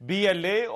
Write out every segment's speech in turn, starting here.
BLA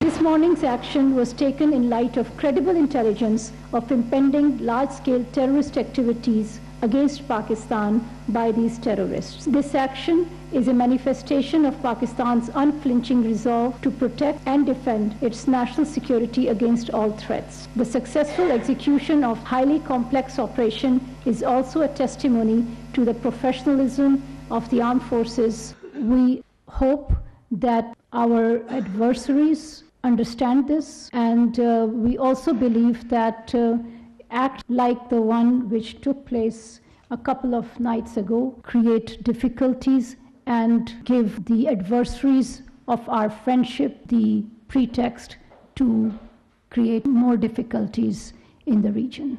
This morning's action was taken in light of credible intelligence of impending large-scale terrorist activities against Pakistan by these terrorists. This action is a manifestation of Pakistan's unflinching resolve to protect and defend its national security against all threats. The successful execution of highly complex operation is also a testimony to the professionalism of the armed forces. We hope that our adversaries understand this, and we also believe that acts like the one which took place a couple of nights ago create difficulties and give the adversaries of our friendship the pretext to create more difficulties in the region.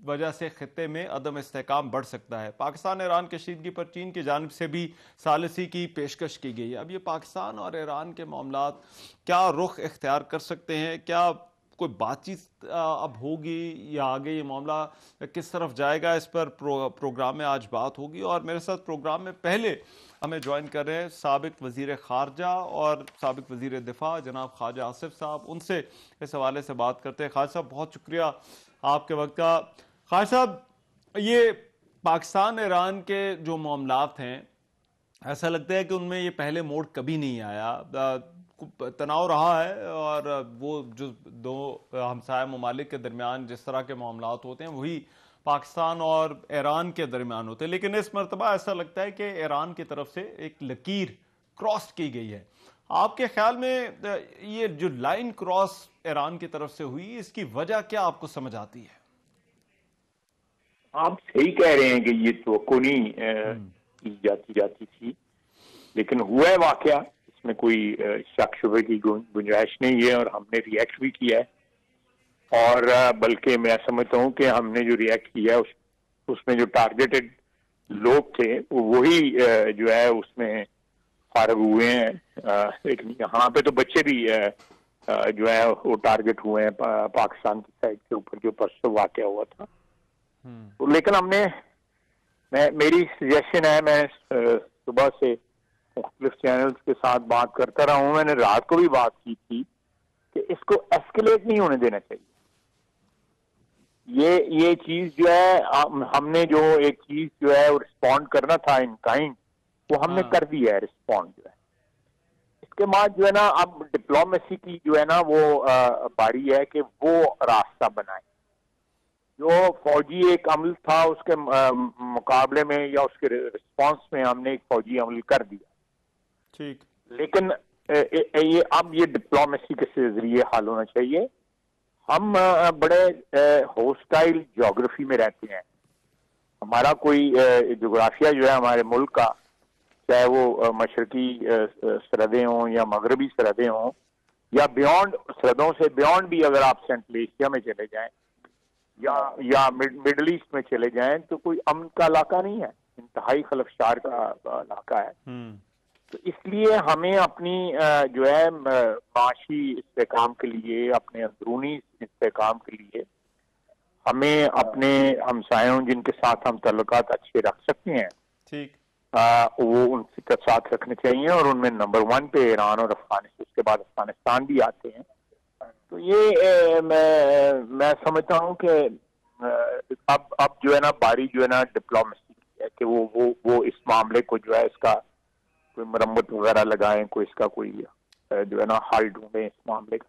وجہ سے خطے میں عدم استحکام بڑھ سکتا ہے. پاکستان ایران کشیدگی پر چین کی جانب سے بھی ثالثی کی پیشکش کی گئی ہے. اب یہ پاکستان اور ایران کے معاملات کیا رخ اختیار کر سکتے ہیں؟ کیا کوئی بات چیت اب ہوگی یا آگے یہ معاملہ کس طرف جائے گا؟ اس پر پروگرام میں آج بات ہوگی. اور میرے ساتھ پروگرام میں پہلے ہمیں جوائن کر رہے ہیں سابق وزیر خارجہ اور سابق وزیر دفاع جناب خواجہ آصف صاحب. ان سے اس حوالے سے بات کرتے ہیں. خواجہ صاحب بہت شکریہ آپ کے وقت کا. خواجہ صاحب، یہ پاکستان ایران کے جو معاملات ہیں، ایسا لگتا ہے کہ ان میں یہ پہلے موڑ کبھی نہیں آیا. تناؤ رہا ہے اور وہ جو دو ہمسایہ ممالک کے درمیان جس طرح کے معاملات ہوتے ہیں وہی پاکستان اور ایران کے درمیان ہوتے ہیں. لیکن اس مرتبہ ایسا لگتا ہے کہ ایران کی طرف سے ایک لکیر کراس کی گئی ہے. آپ کے خیال میں یہ جو لائن کراس ایران کی طرف سے ہوئی، اس کی وجہ کیا آپ کو سمجھ آتی ہے؟ آپ صحیح کہہ رہے ہیں کہ یہ توقع نہیں کی جاتی تھی، لیکن ہوا ہے واقعہ. اس میں کوئی شک شبہ کی گنجائش نہیں ہے، اور ہم نے ریئیکٹ بھی کیا ہے. اور بلکہ میں سمجھتا ہوں کہ ہم نے جو ریئیکٹ کیا ہے اس میں جو ٹارگیٹڈ لوگ تھے وہی جو ہے اس میں فارغ ہوئے ہیں. لیکن یہاں پہ تو بچے بھی جو ہے وہ ٹارگیٹ ہوئے ہیں پاکستان کی سائڈ کے اوپر، جو پرسوں واقعہ ہوا تھا. لیکن ہم نے میری سجیشن ہے، میں صبح سے مختلف چینلز کے ساتھ بات کرتا رہا ہوں، میں نے رات کو بھی بات کی تھی کہ اس کو ایسکیلیٹ نہیں ہونے دینا چاہیے. یہ چیز جو ہے ہم نے جو ایک چیز جو ہے رسپونڈ کرنا تھا ان کائنڈ، وہ ہم نے کر دیا ہے رسپونڈ جو ہے. اس کے بعد جو ہے نا اب ڈپلومیسی کی جو ہے نا وہ باری ہے کہ وہ راستہ بنائے. جو فوجی ایک عمل تھا اس کے مقابلے میں یا اس کے رسپانس میں ہم نے ایک فوجی عمل کر دیا، ٹھیک. لیکن اب یہ ڈپلومیسی کے ذریعے حل ہونا چاہیے. ہم بڑے ہوسٹائل جغرافی میں رہتے ہیں. ہمارا کوئی جغرافیہ جو ہے ہمارے ملک کا، چاہے وہ مشرقی سرحدیں ہوں یا مغربی سرحدیں ہوں یا بیونڈ سرحدوں سے بیونڈ بھی، اگر آپ سینٹرل ایشیا میں چلے جائیں یا مڈل ایسٹ میں چلے جائیں، تو کوئی امن کا علاقہ نہیں ہے، انتہائی خلفشار کا علاقہ ہے. تو اس لیے ہمیں اپنی جو ہے معاشی استحکام کے لیے، اپنے اندرونی استحکام کے لیے، ہمیں اپنے ہمسایوں جن کے ساتھ ہم تعلقات اچھے رکھ سکتے ہیں، ٹھیک، وہ ان کے ساتھ رکھنے چاہیے. اور ان میں نمبر 1 پہ ایران اور افغانستان، اس کے بعد افغانستان بھی آتے ہیں. تو یہ میں سمجھتا ہوں کہ اب جو ہے نا باری جو ہے نا ڈپلومیسی کی ہے کہ وہ اس معاملے کو جو ہے اس کا کوئی مرمت وغیرہ لگائیں، کوئی اس کا کوئی جو ہے نا حل ڈھونڈیں اس معاملے کا.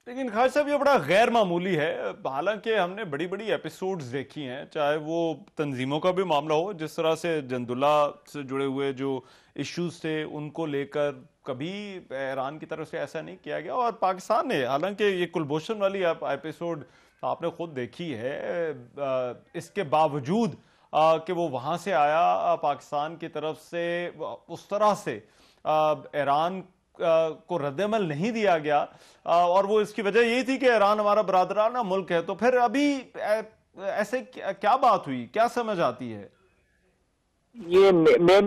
لیکن خواجہ صاحب یہ بڑا غیر معمولی ہے. حالانکہ ہم نے بڑی بڑی ایپیسوڈز دیکھی ہیں، چاہے وہ تنظیموں کا بھی معاملہ ہو، جس طرح سے جندولہ سے جڑے ہوئے جو ایشوز تھے ان کو لے کر کبھی ایران کی طرف سے ایسا نہیں کیا گیا. اور پاکستان نے، حالانکہ یہ کلبھوشن والی ایپیسوڈ آپ نے خود دیکھی ہے، اس کے باوجود کہ وہ وہاں سے آیا، پاکستان کی طرف سے اس طرح سے ایران کو رد عمل نہیں دیا گیا. اور وہ اس کی وجہ یہی تھی کہ ایران ہمارا برادرانہ ملک ہے. تو پھر ابھی ایسے کیا بات ہوئی، کیا سمجھ آتی ہے؟ یہ میں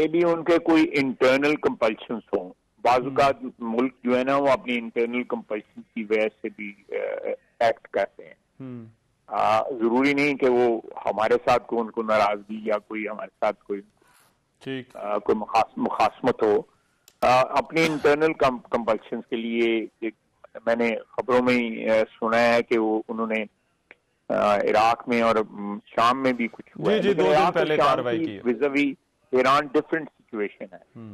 بھی ان کے کوئی انٹرنل کمپلشنز ہوں. بعض اوقات ملک جو ہے نا وہ اپنی انٹرنل کمپلشن کی وجہ سے بھی ایکٹ کرتے ہیں. ضروری نہیں کہ وہ ہمارے ساتھ کوئی ان کو ناراضگی یا کوئی ہمارے ساتھ کوئی مخاصمت ہو. اپنی انٹرنل کمپلشنز کے لیے میں نے خبروں میں ہی سنا ہے کہ وہ انہوں نے عراق میں اور شام میں بھی کچھ ہوا ہے. 2 دن پہلے کارروائی کی وزوی ایران ڈفرینٹ سچویشن ہے.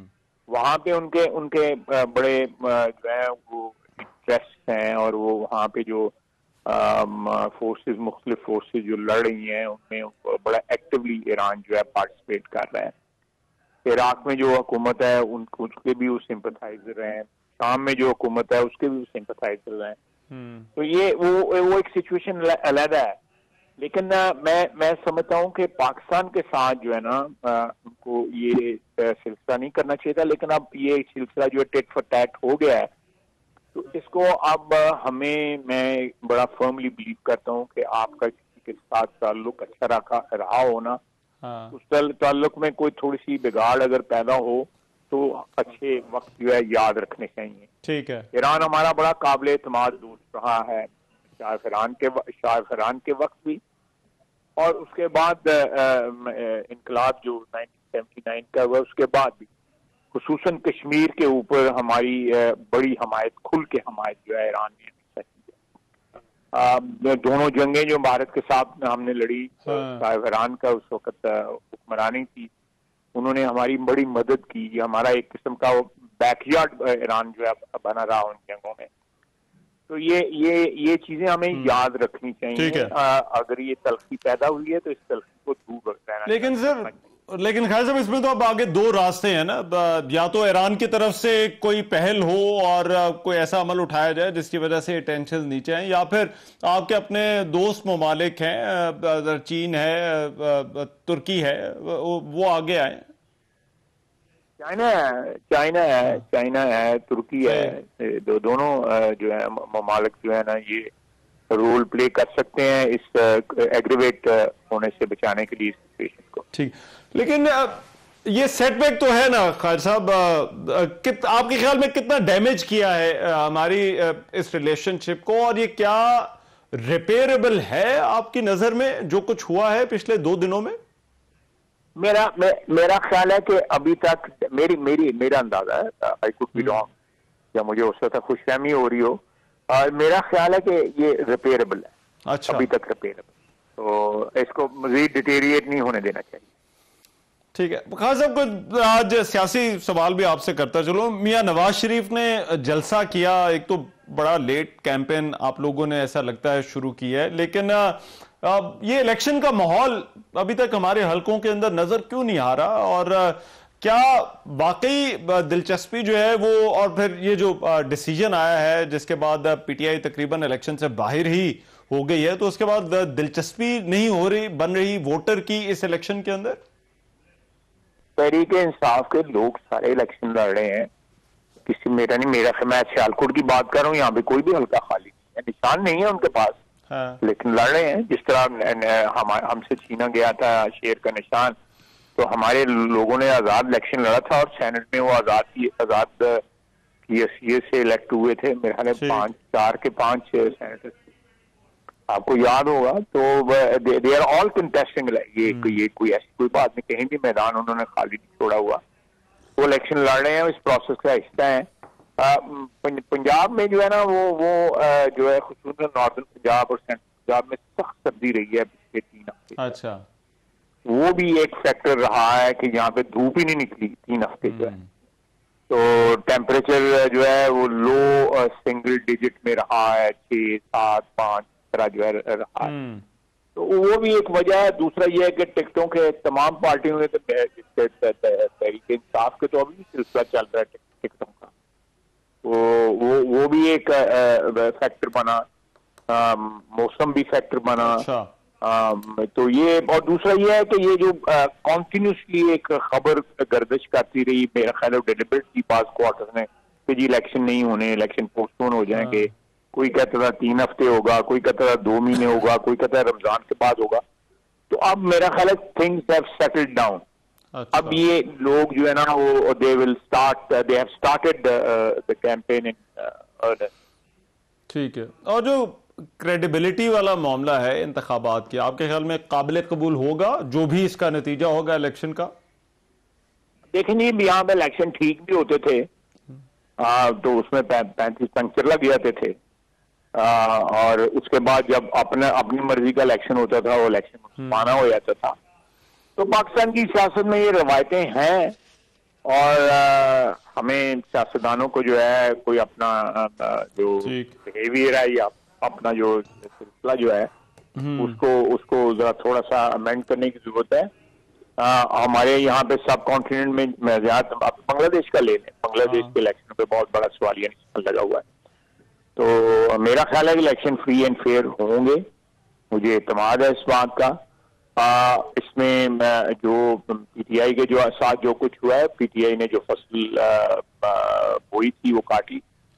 وہاں پہ ان کے بڑے جو ہیں وہ انٹرسٹ ہیں، اور وہ وہاں پہ جو فورسز، مختلف فورسز جو لڑ رہی ہیں ان میں بڑا ایکٹیولی ایران جو ہے پارٹیسپیٹ کر رہا ہے. عراق میں جو حکومت ہے ان کے بھی وہ سمپتھائزر ہیں، شام میں جو حکومت ہے اس کے بھی وہ سمپتھائزر ہیں. تو یہ وہ ایک سچویشن علیحدہ ہے. لیکن میں سمجھتا ہوں کہ پاکستان کے ساتھ جو ہے نا ان کو یہ سلسلہ نہیں کرنا چاہیے تھا. لیکن اب یہ سلسلہ جو ہے ٹیٹ فار ٹیٹ ہو گیا ہے. تو اس کو اب میں بڑا فرملی بلیو کرتا ہوں کہ آپ کا کسی کے ساتھ تعلق اچھا رہا ہونا، اس تعلق میں کوئی تھوڑی سی بگاڑ اگر پیدا ہو تو اچھے وقت جو ہے یاد رکھنے چاہیے. ٹھیک ہے. ایران ہمارا بڑا قابل اعتماد دوست رہا ہے شاہ فرحان کے وقت بھی، اور اس کے بعد انقلاب جو 1979 کا ہوا اس کے بعد بھی، خصوصاً کشمیر کے اوپر ہماری بڑی حمایت، کھل کے حمایت جو ہے ایران نے دونوں جنگیں جو بھارت کے ساتھ ہم نے لڑی، شاہ فرحان کا اس وقت حکمرانی تھی، انہوں نے ہماری بڑی مدد کی. ہمارا ایک قسم کا بیک یارڈ ایران جو ہے بنا رہا ان جنگوں میں. تو یہ چیزیں ہمیں یاد رکھنی چاہیے. اگر یہ تلخی پیدا ہوئی ہے تو اس تلخی کو دور رہنا. لیکن خیر صاحب اس میں تو اب آگے دو راستے ہیں نا، یا تو ایران کی طرف سے کوئی پہل ہو اور کوئی ایسا عمل اٹھایا جائے جس کی وجہ سے ٹینشن نیچے ہیں، یا پھر آپ کے اپنے دوست ممالک ہیں، چین ہے، ترکی ہے، وہ آگے آئیں. چائنا ہے، ترکی ہے، دونوں جو ہے ممالک جو ہے نا یہ رول پلے کر سکتے ہیں اس ایگریویٹ ہونے سے بچانے کے لیے سچویشن کو. ٹھیک. لیکن یہ سیٹ بیک تو ہے نا خالد صاحب، آپ کے خیال میں کتنا ڈیمیج کیا ہے ہماری اس ریلیشن شپ کو، اور یہ کیا ریپیریبل ہے آپ کی نظر میں جو کچھ ہوا ہے پچھلے 2 دنوں میں؟ میرا خیال ہے کہ ابھی تک میرا اندازہ ہے، I could be wrong، یا مجھے اس وقت خوش فہمی ہو رہی ہو، اور میرا خیال ہے کہ یہ ریپیریبل ہے. اچھا. ابھی تک ریپیریبل، تو اس کو مزید ڈیٹیریٹ نہیں ہونے دینا چاہیے. ٹھیک ہے. خالد صاحب کو آج سیاسی سوال بھی آپ سے کرتا چلو. میاں نواز شریف نے جلسہ کیا، ایک تو بڑا لیٹ کیمپین آپ لوگوں نے ایسا لگتا ہے شروع کی ہے، لیکن یہ الیکشن کا ماحول ابھی تک ہمارے حلقوں کے اندر نظر کیوں نہیں آ رہا، اور کیا واقعی دلچسپی جو ہے وہ، اور پھر یہ جو ڈیسیجن آیا ہے جس کے بعد پی ٹی آئی تقریباً الیکشن سے باہر ہی ہو گئی ہے، تو اس کے بعد دلچسپی نہیں بن رہی ووٹر کی اس الیکشن کے اندر؟ تحریک انصاف کے لوگ سارے الیکشن لڑ رہے ہیں، کسی میرا میں سیالکوٹ کی بات کر رہا ہوں، یہاں پہ کوئی بھی حلقہ خالی نہیں ہے، نشان نہیں ہے ان کے پاس، لیکن لڑ رہے ہیں. جس طرح ہم سے چھینا گیا تھا شیر کا نشان، تو ہمارے لوگوں نے آزاد الیکشن لڑا تھا، اور سینٹ میں وہ آزاد کی حیثیت سے الیکٹ ہوئے تھے. میرے خیال میں 4 کے 5 سینیٹر آپ کو یاد ہوگا. تو دے آر آل کنٹیسٹنگ. یہ کوئی ایسی کوئی بات نہیں، کہیں بھی میدان انہوں نے خالی نہیں چھوڑا ہوا، وہ الیکشن لڑ رہے ہیں، اس پروسیس کا حصہ ہیں. پنجاب میں جو ہے نا وہ جو ہے خصوصاً ناردرن پنجاب اور سینٹرل پنجاب میں سخت سردی رہی ہے پچھلے 3 ہفتے. اچھا. وہ بھی ایک فیکٹر رہا ہے کہ یہاں پہ دھوپ ہی نہیں نکلی 3 ہفتے جو ہے، تو ٹیمپریچر جو ہے وہ لو سنگل ڈیجٹ میں رہا ہے، 6 7 5 طرح جو ہے رہا ہے. تو وہ بھی ایک وجہ ہے. دوسرا یہ ہے کہ ٹکٹوں کے تمام پارٹیوں نے، تحریک انصاف کے تو ابھی سلسلہ چل رہا ہے ٹکٹوں کا، وہ بھی ایک فیکٹر بنا، موسم بھی فیکٹر بنا. تو یہ، اور دوسرا یہ ہے کہ یہ جو کنٹینیوسلی ایک خبر گردش کرتی رہی، میرا خیال ہے ڈیلیبریٹلی بعض کوارٹر نے کہ جی الیکشن نہیں ہونے، الیکشن پوسٹ پون ہو جائیں گے. کوئی کہتا تھا 3 ہفتے ہوگا، کوئی کہتا تھا 2 مہینے ہوگا، کوئی کہتا ہے رمضان کے بعد ہوگا. تو اب میرا خیال ہے تھنگز ہیو سیٹلڈ ڈاؤن. اب یہ لوگ جو ہے نا وہ they have started the campaign in earnest. ٹھیک ہے. اور جو کریڈیبلٹی والا معاملہ ہے انتخابات کی، آپ کے خیال میں قابل قبول ہوگا جو بھی اس کا نتیجہ ہوگا الیکشن کا؟ دیکھیں جی، یہاں پہ الیکشن ٹھیک بھی ہوتے تھے تو اس میں 35 پنکچر لگ جاتے تھے، اور اس کے بعد جب اپنی مرضی کا الیکشن ہوتا تھا وہ الیکشن مانا ہو جاتا تھا. تو پاکستان کی سیاست میں یہ روایتیں ہیں، اور ہمیں سیاستدانوں کو جو ہے کوئی اپنا جو بیہیویئر ہے یا اپنا جو سلسلہ جو ہے اس کو ذرا تھوڑا سا امینڈ کرنے کی ضرورت ہے. ہمارے یہاں پہ سب کانٹیننٹ میں زیادہ، بنگلہ دیش کا لے لیں، بنگلہ دیش کے الیکشن پہ بہت بڑا سوالیہ نشان لگا ہوا ہے. تو میرا خیال ہے کہ الیکشن فری اینڈ فیئر ہوں گے، مجھے اعتماد ہے اس بات کا. اس میں جو پی ٹی آئی کے جو ساتھ جو کچھ ہوا ہے، پی ٹی آئی نے جو فصل بوئی تھی وہ کاٹی،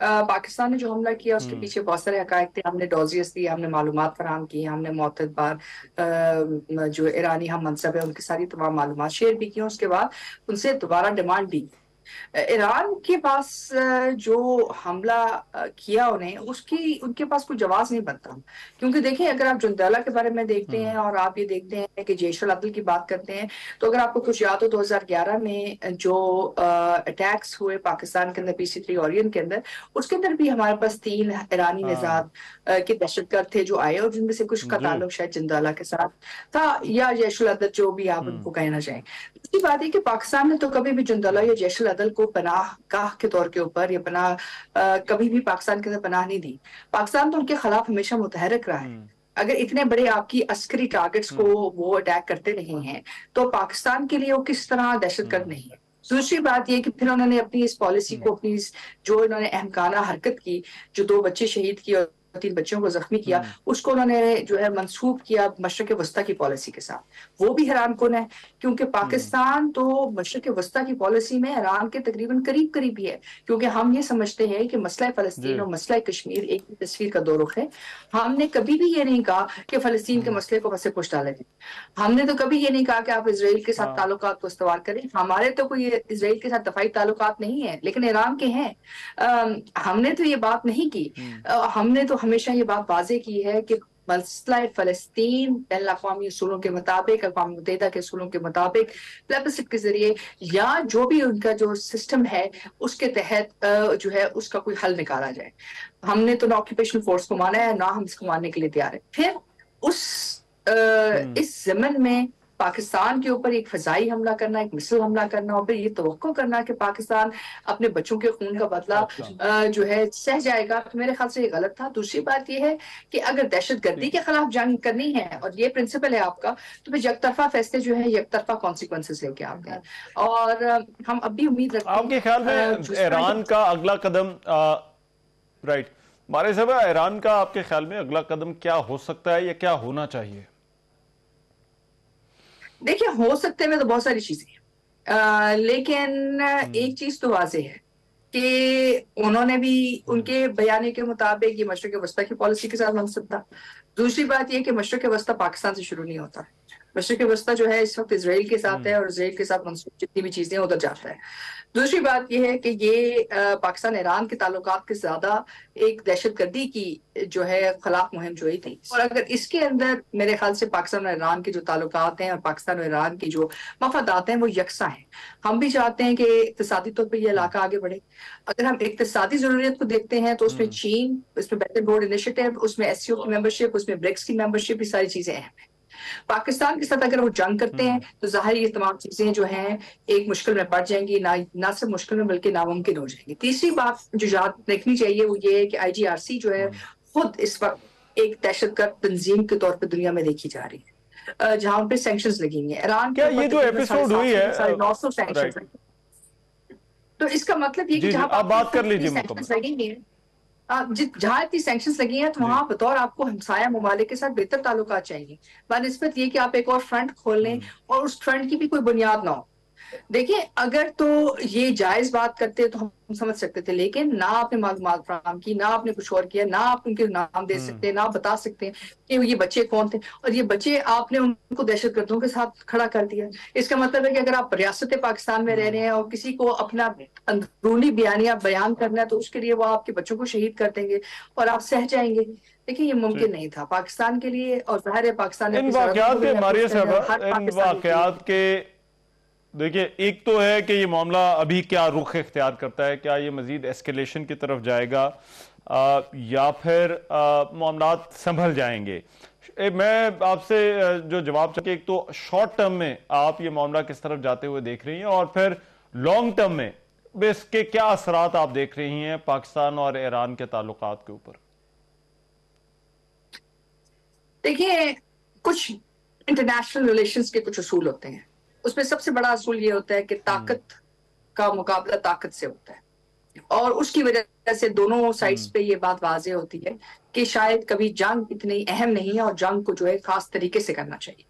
پاکستان نے جو حملہ کیا اس کے پیچھے بہت سارے حقائق تھے. ہم نے ڈوزیس دی, ہم نے معلومات فراہم کی, ہم نے معتبر جو ایرانی ہم منصب ہے ان کی ساری تمام معلومات شیئر بھی کی. اس کے بعد ان سے دوبارہ ڈیمانڈ بھی. ایران کے پاس جو حملہ کیا انہیں, ان کے پاس کوئی جواز نہیں بنتا. کیونکہ دیکھیں, اگر آپ جندالہ کے بارے میں دیکھتے ہیں اور آپ یہ دیکھتے ہیں کہ جیش العدل کی بات کرتے ہیں, تو اگر آپ کو کچھ یاد ہو 2011 میں جو اٹیکس ہوئے پاکستان کے اندر PC-3 اورین کے اندر, اس کے اندر بھی ہمارے پاس 3 ایرانی نژاد کے دہشت گرد تھے جو آئے, اور جن میں سے کچھ کا تعلق شاید جندالہ کے ساتھ تھا یا جیش العدل, جو بھی آپ ان کو کہنا چاہیں. دوسری بات ہے کہ پاکستان نے تو کبھی بھی جندالہ یا جیش العدل کو پناہ گاہ کے طور کے اوپر یا کبھی بھی پاکستان کے اندر پناہ نہیں دی. پاکستان تو ان کے خلاف ہمیشہ متحرک رہا ہے. اگر اتنے بڑے آپ کی عسکری ٹارگٹس کو وہ اٹیک کرتے نہیں ہیں تو پاکستان کے لیے وہ کس طرح دہشت گرد نہیں ہے. دوسری بات یہ کہ پھر انہوں نے اپنی اس پالیسی کو, اپنی جو انہوں نے احمقانہ حرکت کی, جو 2 بچے شہید کیے اور 3 بچوں کو زخمی کیا, اس کو انہوں نے جو ہے منسوب کیا مشرق وسطیٰ کی پالیسی کے ساتھ. وہ بھی حیران کن ہے, کیونکہ پاکستان تو مشرق وسطیٰ کی پالیسی میں ایران کے تقریباً قریب ہی ہے. کیونکہ ہم یہ سمجھتے ہیں کہ مسئلہ فلسطین اور مسئلہ کشمیر ایک ہی تصویر کا 2 رخ ہے. ہم نے کبھی بھی یہ نہیں کہا کہ فلسطین کے مسئلے کو پس پش ڈالیں. ہم نے تو کبھی یہ نہیں کہا کہ آپ اسرائیل کے ساتھ تعلقات کو استوار کریں. ہمارے تو کوئی اسرائیل کے ساتھ دفاعی تعلقات نہیں ہیں, لیکن ایران کے ہیں. ہم نے تو یہ بات نہیں کی. ہم نے تو ہمیشہ یہ بات واضح کی ہے کہ مسئلہ فلسطین بین الاقوامی اصولوں کے مطابق, اقوام متحدہ کے اصولوں کے مطابق, پلیبسٹ کے ذریعے یا جو بھی ان کا جو سسٹم ہے اس کے تحت جو ہے اس کا کوئی حل نکالا جائے. ہم نے تو نہ آکوپیشنل فورس کو مانا ہے, نہ ہم اس کو ماننے کے لیے تیار ہیں. پھر اس ضمن میں پاکستان کے اوپر ایک فضائی حملہ کرنا, ایک مسل حملہ کرنا, اور پھر یہ توقع کرنا کہ پاکستان اپنے بچوں کے خون کا بدلہ جو ہے سہ جائے گا, تو میرے خیال سے یہ غلط تھا. دوسری بات یہ ہے کہ اگر دہشت گردی کے خلاف جنگ کرنی ہے اور یہ پرنسپل ہے آپ کا, تو پھر یک طرفہ فیصلے جو ہے یک طرفہ کانسیکوینسز لے کے آتے ہیں. اور ہم اب بھی امید رکھتے ہیں. آپ کے خیال میں ایران کا اگلا قدم, رائٹ ہمارے صاحب, ایران کا آپ کے خیال میں اگلا قدم کیا ہو سکتا ہے یا کیا ہونا چاہیے؟ دیکھیں, ہو سکتے میں تو بہت ساری چیزیں ہیں, لیکن ایک چیز تو واضح ہے کہ انہوں نے بھی ان کے بیانے کے مطابق یہ مشرق وسطیٰ کی پالیسی کے ساتھ منسب تھا. دوسری بات یہ کہ مشرق وسطیٰ پاکستان سے شروع نہیں ہوتا. مشرق وسطیٰ جو ہے اس وقت اسرائیل کے ساتھ ہے, اور اسرائیل کے ساتھ منسوب جتنی بھی چیزیں ادھر جاتا ہے. دوسری بات یہ ہے کہ یہ پاکستان ایران کے تعلقات کے زیادہ ایک دہشت گردی کی جو ہے خلاف مہم جوئی تھی. اور اگر اس کے اندر میرے خیال سے پاکستان اور ایران کے جو تعلقات ہیں اور پاکستان اور ایران کی جو مفادات ہیں وہ یکساں ہیں. ہم بھی چاہتے ہیں کہ اقتصادی طور پہ یہ علاقہ آگے بڑھے. اگر ہم اقتصادی ضروریت کو دیکھتے ہیں تو اس میں چین, اس میں بیلٹ اینڈ روڈ انیشیٹو, اس میں SCO کی ممبرشپ, اس میں برکس کی ممبرشپ, یہ ساری چیزیں اہم ہیں. پاکستان کے ساتھ اگر وہ جنگ کرتے ہیں تو ظاہر یہ تمام چیزیں جو ہیں ایک مشکل میں پڑ جائیں گی, نہ صرف مشکل میں بلکہ ناممکن ہو جائیں گی. تیسری بات جو یاد رکھنی چاہیے وہ یہ ہے کہ IGRC جو ہے خود اس وقت ایک دہشت گرد تنظیم کے طور پہ دنیا میں دیکھی جا رہی ہے, جہاں پہ سینکشنز لگی ہوئی ہیں. ایران کیا یہ جو ایپیسوڈ ہوئی ہے 900 سینکشنز, تو اس کا مطلب یہ کہ جہاں آپ بات کر لیجیے سینکشنز لگی ہوئی ہیں, جہاں اتنی سینکشنز لگی ہیں تو وہاں بطور آپ کو ہمسایہ ممالک کے ساتھ بہتر تعلقات چاہیے, بنسبت یہ کہ آپ ایک اور فرنٹ کھول لیں اور اس فرنٹ کی بھی کوئی بنیاد نہ ہو. دیکھیں, اگر تو یہ جائز بات کرتے تو ہم سمجھ سکتے تھے, لیکن نہ آپ نے معلومات فراہم کی, نہ آپ نے کچھ اور کیا, نہ آپ ان کے نام دے سکتے, نہ بتا سکتے کہ یہ بچے کون تھے, اور یہ بچے آپ نے ان کو دہشت گردوں کے ساتھ کھڑا کر دیا. اس کا مطلب ہے کہ اگر آپ ریاست پاکستان میں رہ رہے ہیں اور کسی کو اپنا اندرونی بیانیہ بیان کرنا ہے تو اس کے لیے وہ آپ کے بچوں کو شہید کر دیں گے اور آپ سہ جائیں گے. دیکھیں, یہ ممکن نہیں تھا پاکستان کے لیے, اور ظاہر ہے پاکستان ان واقعات کے دیکھیں, ایک تو ہے کہ یہ معاملہ ابھی کیا رخ اختیار کرتا ہے, کیا یہ مزید ایسکیلیشن کی طرف جائے گا یا پھر معاملات سنبھل جائیں گے. میں آپ سے جو جواب چاہتا ہوں, ایک تو شارٹ ٹرم میں آپ یہ معاملہ کس طرف جاتے ہوئے دیکھ رہی ہیں, اور پھر لانگ ٹرم میں اس کے کیا اثرات آپ دیکھ رہی ہیں پاکستان اور ایران کے تعلقات کے اوپر؟ دیکھیں, کچھ انٹرنیشنل ریلیشنز کے کچھ اصول ہوتے ہیں. اس میں سب سے بڑا اصول یہ ہوتا ہے کہ طاقت کا مقابلہ طاقت سے ہوتا ہے, اور اس کی وجہ سے دونوں سائڈز پہ یہ بات واضح ہوتی ہے کہ شاید کبھی جنگ اتنی اہم نہیں ہے اور جنگ کو جو ہے خاص طریقے سے کرنا چاہیے.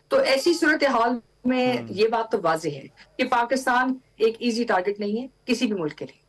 تو ایسی صورتحال میں یہ بات تو واضح ہے کہ پاکستان ایک ایزی ٹارگٹ نہیں ہے کسی بھی ملک کے لیے.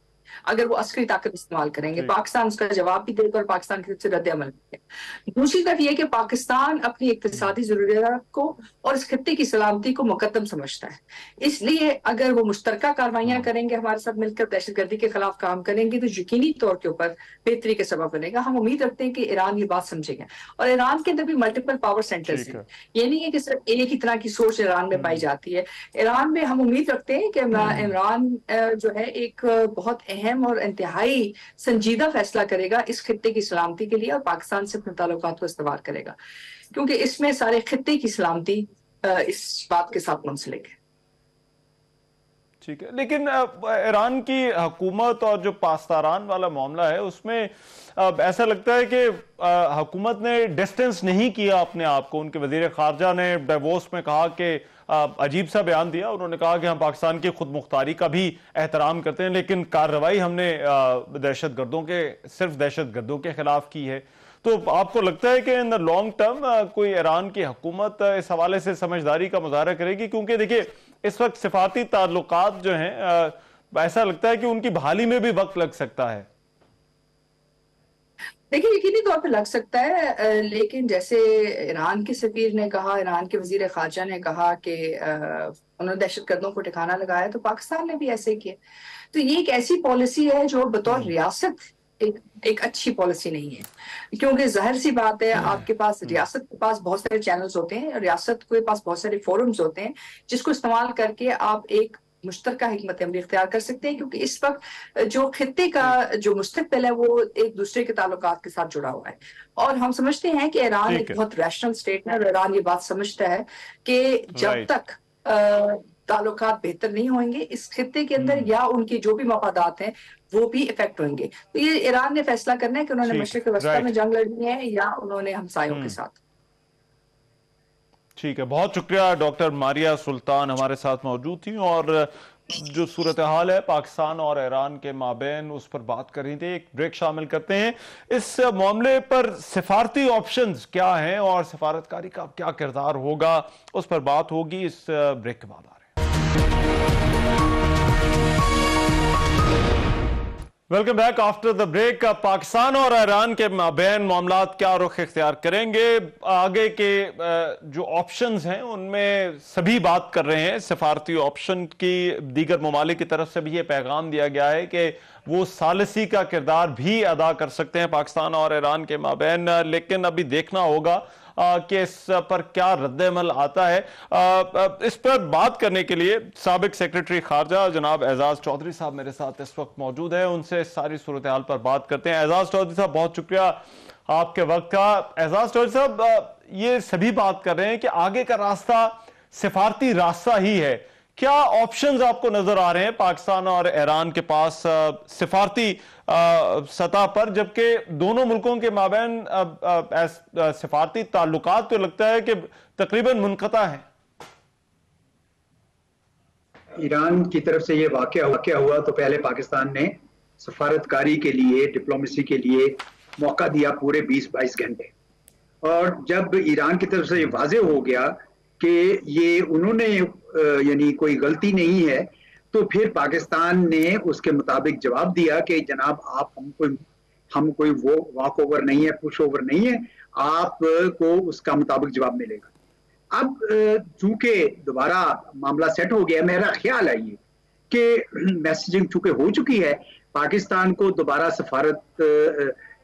اگر وہ عسکری طاقت استعمال کریں گے، پاکستان اس کا جواب بھی دے گا اور پاکستان کی طرف سے رد عمل بھی ہے۔ دوسری طرف یہ کہ پاکستان اپنی اقتصادی ضروریات کو اور اس خطے کی سلامتی کو مقدم سمجھتا ہے، اس لیے اگر وہ مشترکہ کاروائیاں کریں گے ہمارے ساتھ مل کر دہشت گردی کے خلاف کام کریں گے تو یقینی طور کے اوپر بہتری کا سبب بنے گا۔ ہم امید رکھتے ہیں کہ ایران یہ بات سمجھے گا، اور ایران کے اندر بھی ملٹیپل پاور سینٹرز ہیں، یہ نہیں ہے کہ صرف ایک ہی طرح کی سوچ ایران میں پائی جاتی ہے۔ ایران میں ہم امید رکھتے ہیں کہ عمران جو ہے ایک بہت اہم اور انتہائی سنجیدہ فیصلہ کرے گا اس خطے کی سلامتی کے لیے، اور پاکستان سے اپنے تعلقات کو استوار کرے گا، کیونکہ اس میں سارے خطے کی سلامتی اس بات کے ساتھ منسلک ہے۔ ٹھیک ہے، لیکن ایران کی حکومت اور جو پاسداران والا معاملہ ہے اس میں ایسا لگتا ہے کہ حکومت نے ڈسٹنس نہیں کیا اپنے آپ کو۔ ان کے وزیر خارجہ نے ڈیووس میں کہا کہ عجیب سا بیان دیا، انہوں نے کہا کہ ہم پاکستان کی خود مختاری کا بھی احترام کرتے ہیں، لیکن کارروائی ہم نے صرف دہشت گردوں کے خلاف کی ہے۔ تو آپ کو لگتا ہے کہ ان دا لانگ ٹرم کوئی ایران کی حکومت اس حوالے سے سمجھداری کا مظاہرہ کرے گی؟ کیونکہ دیکھیں اس وقت سفارتی تعلقات جو ہیں ایسا لگتا ہے کہ ان کی بحالی میں بھی وقت لگ سکتا ہے۔ دیکھیں یقینی طور پہ لگ سکتا ہے، لیکن جیسے ایران کے سفیر نے کہا، ایران کے وزیر خارجہ نے کہا کہ انہوں نے دہشت گردوں کو ٹھکانہ لگایا، تو پاکستان نے بھی ایسے ہی کیا۔ تو یہ ایک ایسی پالیسی ہے جو بطور ریاست ایک اچھی پالیسی نہیں ہے، کیونکہ ظاہر سی بات ہے آپ کے پاس ریاست کے پاس بہت سارے چینلز ہوتے ہیں، ریاست کے پاس بہت سارے فورمز ہوتے ہیں جس کو استعمال کر کے آپ ایک مشترکہ حکمت عملی اختیار کر سکتے ہیں، کیونکہ اس وقت جو خطے کا جو مستقبل ہے وہ ایک دوسرے کے تعلقات کے ساتھ جڑا ہوا ہے، اور ہم سمجھتے ہیں کہ ایران ایک بہت ریشنل اسٹیٹ ہے، اور ایران یہ بات سمجھتا ہے کہ جب تک تعلقات بہتر نہیں ہوئیں گے اس خطے کے اندر، یا ان کی جو بھی مفادات ہیں وہ بھی افیکٹ ہوئیں گے، تو یہ ایران نے فیصلہ کرنا ہے کہ انہوں نے مشرق وسطیٰ میں جنگ لڑنی ہے یا انہوں نے ہمسایوں کے ساتھ۔ ٹھیک ہے، بہت شکریہ ڈاکٹر ماریہ سلطان ہمارے ساتھ موجود تھیں، اور جو صورتحال ہے پاکستان اور ایران کے مابین اس پر بات کر رہی تھی۔ ایک بریک شامل کرتے ہیں، اس معاملے پر سفارتی آپشنز کیا ہیں اور سفارتکاری کا کیا کردار ہوگا اس پر بات ہوگی، اس بریک کے بعد آ رہے ہیں۔ Welcome back after the break. Pakistan اور ایران کے مابین معاملات کیا رخ اختیار کریں گے؟ آگے کے جو آپشنز ہیں ان میں سبھی بات کر رہے ہیں سفارتی آپشن کی۔ دیگر ممالک کی طرف سے بھی یہ پیغام دیا گیا ہے کہ وہ ثالثی کا کردار بھی ادا کر سکتے ہیں پاکستان اور ایران کے مابین، لیکن ابھی دیکھنا ہوگا کہ اس پر کیا رد عمل آتا ہے۔ اس پر بات کرنے کے لیے سابق سیکریٹری خارجہ جناب اعزاز چودھری صاحب میرے ساتھ اس وقت موجود ہیں، ان سے ساری صورتحال پر بات کرتے ہیں۔ اعزاز چودھری صاحب بہت شکریہ آپ کے وقت کا۔ اعزاز چودھری صاحب، یہ سبھی بات کر رہے ہیں کہ آگے کا راستہ سفارتی راستہ ہی ہے، کیا آپشنز آپ کو نظر آ رہے ہیں پاکستان اور ایران کے پاس سفارتی سطح پر، جبکہ دونوں ملکوں کے مابین سفارتی تعلقات تو لگتا ہے کہ تقریباً منقطع ہیں؟ ایران کی طرف سے یہ واقعہ ہوا تو پہلے پاکستان نے سفارتکاری کے لیے، ڈپلومیسی کے لیے موقع دیا پورے 20-22 گھنٹے، اور جب ایران کی طرف سے یہ واضح ہو گیا کہ یہ انہوں نے یعنی کوئی غلطی نہیں ہے، تو پھر پاکستان نے اس کے مطابق جواب دیا کہ جناب آپ ہم کوئی وہ واک اوور نہیں ہے، پش اوور نہیں ہے، آپ کو اس کا مطابق جواب ملے گا۔ اب چونکہ دوبارہ معاملہ سیٹ ہو گیا، میرا خیال ہے یہ کہ میسیجنگ چونکہ ہو چکی ہے، پاکستان کو دوبارہ سفارت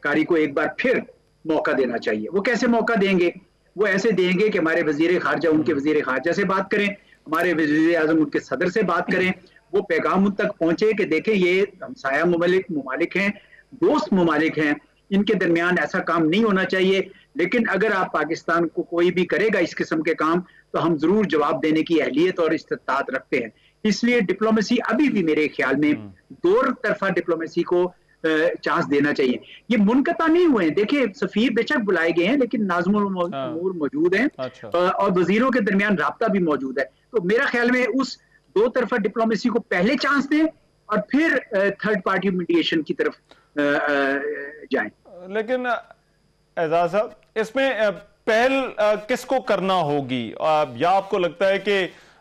کاری کو ایک بار پھر موقع دینا چاہیے۔ وہ کیسے موقع دیں گے؟ وہ ایسے دیں گے کہ ہمارے وزیر خارجہ ان کے وزیر خارجہ سے بات کریں، ہمارے وزیر اعظم ان کے صدر سے بات کریں، وہ پیغام ان تک پہنچے کہ دیکھیں یہ ہمسایہ ممالک ہیں، دوست ممالک ہیں، ان کے درمیان ایسا کام نہیں ہونا چاہیے، لیکن اگر آپ پاکستان کو کوئی بھی کرے گا اس قسم کے کام تو ہم ضرور جواب دینے کی اہلیت اور استطاعت رکھتے ہیں۔ اس لیے ڈپلومیسی ابھی بھی میرے خیال میں دو طرفہ ڈپلومیسی کو چانس دینا چاہیے۔ یہ منقطع نہیں ہوئے ہیں، دیکھیں سفیر بے شک بلائے گئے ہیں لیکن ناظم الامور موجود ہیں اور وزیروں کے درمیان رابطہ بھی موجود ہے، تو میرا خیال میں اس دو طرفہ ڈپلومیسی کو پہلے چانس دیں اور پھر تھرڈ پارٹی میڈیشن کی طرف جائیں۔ لیکن اعزاز صاحب، اس میں پہل کس کو کرنا ہوگی؟ یا آپ کو لگتا ہے کہ